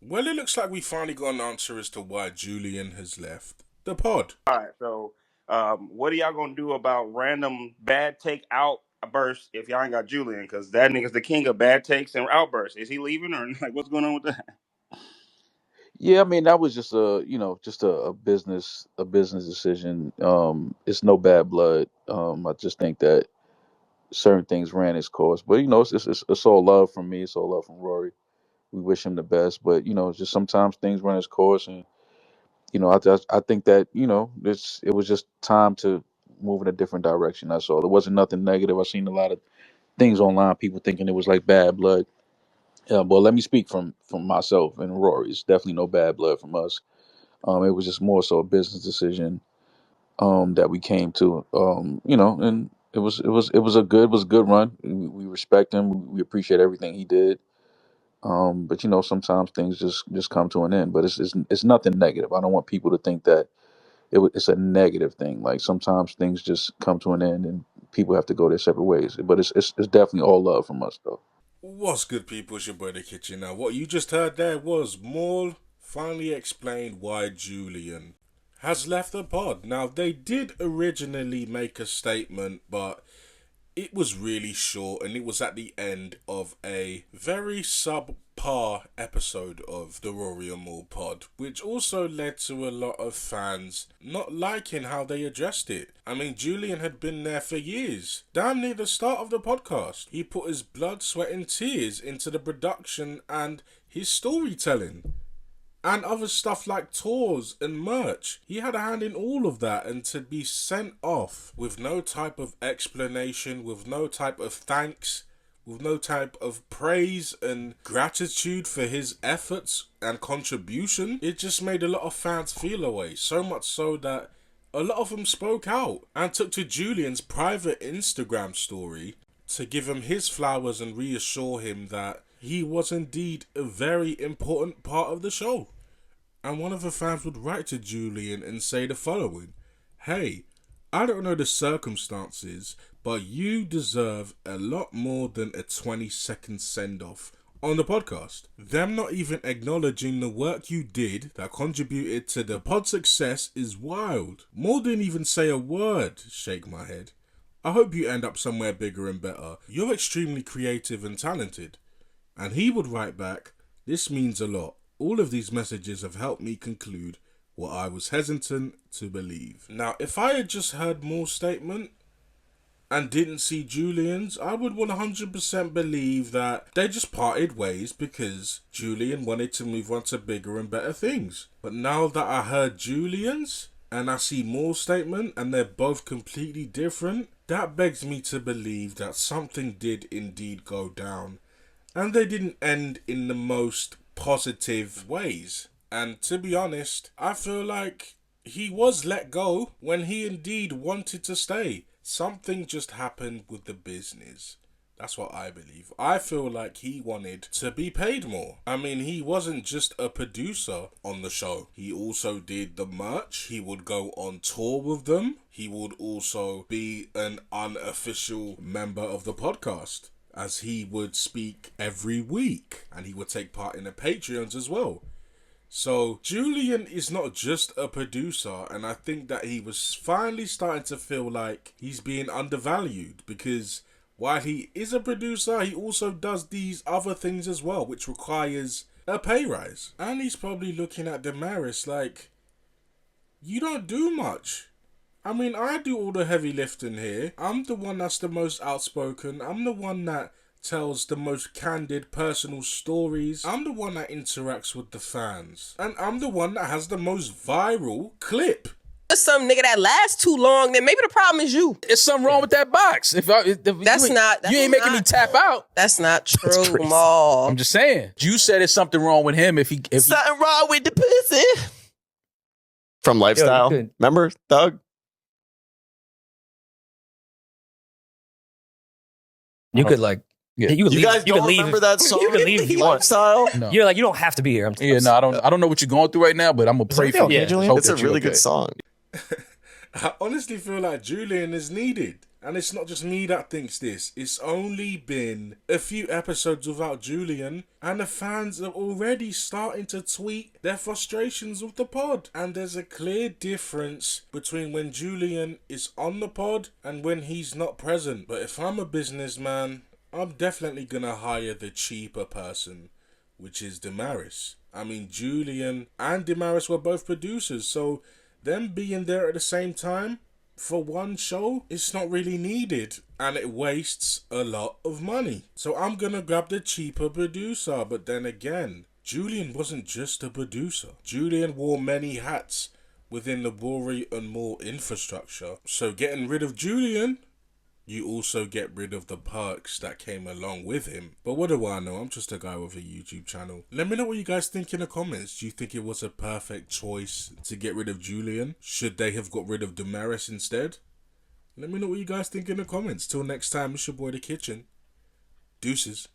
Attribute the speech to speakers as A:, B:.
A: Well, it looks like we finally got an answer as to why Julian has left the pod.
B: All right, so what are y'all gonna do about random bad take outbursts if y'all ain't got Julian? Because that nigga's the king of bad takes and outbursts. Is he leaving or like what's going on with that?
C: Yeah, I mean that was just a business decision. It's no bad blood. I just think that certain things ran its course, but it's all love from me. It's all love from Rory. We wish him the best, but it's just sometimes things run its course, and I think that it was just time to move in a different direction. That's all. There wasn't nothing negative. I've seen a lot of things online, people thinking it was like bad blood. But let me speak from myself and Rory. It's definitely no bad blood from us. It was just more so a business decision that we came to. And it was a good run. We respect him. We appreciate everything he did. But sometimes things just come to an end. But it's nothing negative. I don't want people to think that it's a negative thing. Like sometimes things just come to an end and people have to go their separate ways. But it's definitely all love from us though.
A: What's good, people? It's your boy the Kitchen. Now, what you just heard there was Maul finally explained why Julian has left the pod. Now, they did originally make a statement, but it was really short and it was at the end of a very subpar episode of the Rory and Mal pod, which also led to a lot of fans not liking how they addressed it. I mean, Julian had been there for years. Damn near the start of the podcast, he put his blood, sweat and tears into the production and his storytelling. And other stuff like tours and merch. He had a hand in all of that, and to be sent off with no type of explanation, with no type of thanks, with no type of praise and gratitude for his efforts and contribution, it just made a lot of fans feel away. So much so that a lot of them spoke out and took to Julian's private Instagram story to give him his flowers and reassure him that he was indeed a very important part of the show. And one of the fans would write to Julian and say the following: "Hey, I don't know the circumstances, but you deserve a lot more than a 20-second send-off on the podcast. Them not even acknowledging the work you did that contributed to the pod's success is wild. More didn't even say a word." Shake my head. "I hope you end up somewhere bigger and better. You're extremely creative and talented." And he would write back, "This means a lot. All of these messages have helped me conclude what I was hesitant to believe." Now, if I had just heard Moore's statement and didn't see Julian's, I would 100% believe that they just parted ways because Julian wanted to move on to bigger and better things. But now that I heard Julian's and I see Moore's statement and they're both completely different, that begs me to believe that something did indeed go down. And they didn't end in the most positive ways. And to be honest, I feel like he was let go when he indeed wanted to stay. Something just happened with the business. That's what I believe. I feel like he wanted to be paid more. I mean, he wasn't just a producer on the show. He also did the merch. He would go on tour with them. He would also be an unofficial member of the podcast, as he would speak every week and he would take part in the Patreons as well. So Julian is not just a producer, and I think that he was finally starting to feel like he's being undervalued, because while he is a producer, he also does these other things as well, which requires a pay rise. And he's probably looking at Damaris like, you don't do much. I mean, I do all the heavy lifting here. I'm the one that's the most outspoken. I'm the one that tells the most candid personal stories. I'm the one that interacts with the fans. And I'm the one that has the most viral clip.
D: There's some nigga that lasts too long, then maybe the problem is you.
E: There's something wrong with that box. If you ain't making me tap out.
D: That's not true, Mal.
E: I'm just saying. You said there's something wrong with him if
D: something wrong with the pussy.
F: From Lifestyle. Yo, remember, Doug?
G: You could like, yeah, you
F: guys don't remember that song?
G: You can leave if you want.
F: Style?
G: No. You're like, you don't have to be here.
C: I don't know what you're going through right now, but I'm gonna pray for you.
F: Julian? It's a really good song.
A: I honestly feel like Julian is needed. And it's not just me that thinks this. It's only been a few episodes without Julian, and the fans are already starting to tweet their frustrations with the pod. And there's a clear difference between when Julian is on the pod and when he's not present. But if I'm a businessman, I'm definitely gonna hire the cheaper person, which is Damaris. I mean, Julian and Damaris were both producers, so them being there at the same time for one show, it's not really needed, and it wastes a lot of money. So I'm gonna grab the cheaper producer. But then again, Julian wasn't just a producer. Julian wore many hats within the Rory and Mal infrastructure. So getting rid of Julian, you also get rid of the perks that came along with him. But what do I know? I'm just a guy with a YouTube channel. Let me know what you guys think in the comments. Do you think it was a perfect choice to get rid of Julian? Should they have got rid of Damaris instead? Let me know what you guys think in the comments. Till next time, it's your boy The Kitchen. Deuces.